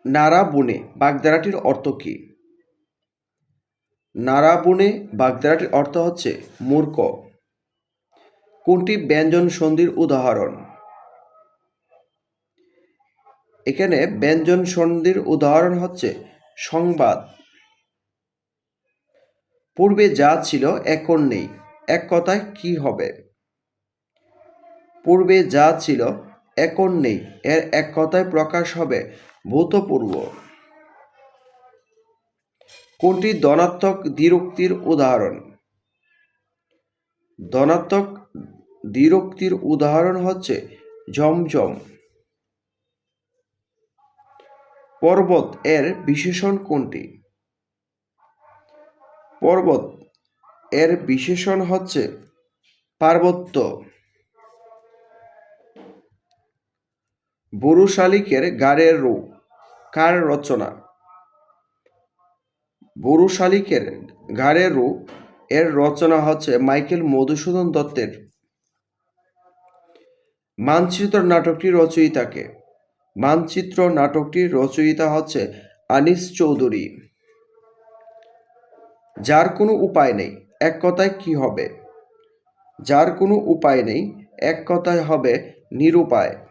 নাড়া বুনে বাগধারাটির অর্থ কী? নাড়া বুনে বাগধারাটির অর্থ হচ্ছে মূর্খ। কোনটি ব্যঞ্জন সন্ধির উদাহরণ? এখানে ব্যঞ্জন সন্ধির উদাহরণ হচ্ছে সংবাদ। পূর্বে যা ছিল এখন নেই, এক কথায় কি হবে? পূর্বে যা ছিল এখন নেই এর এক কথায় প্রকাশ হবে ভূতপূর্ব। কোনটি ধনাত্মক দ্বিরুক্তির উদাহরণ? ধনাত্মক দ্বিরুক্তির উদাহরণ হচ্ছে ঝমঝম। পর্বত এর বিশেষণ কোনটি? পর্বত এর বিশেষণ হচ্ছে পার্বত্য। বুড়ো শালিকের গাড়ের রু কার রচনা? বুড়ো শালিকের গাড়ের রু এর রচনা হচ্ছে মাইকেল মধুসূদন দত্তের। মানচিত্র নাটকটির রচয়িতা কে? মানচিত্র নাটকটির রচয়িতা হচ্ছে আনিস চৌধুরী। যার কোনো উপায় নেই, এক কথায় কি হবে? যার কোনো উপায় নেই, এক কথায় হবে নিরুপায়।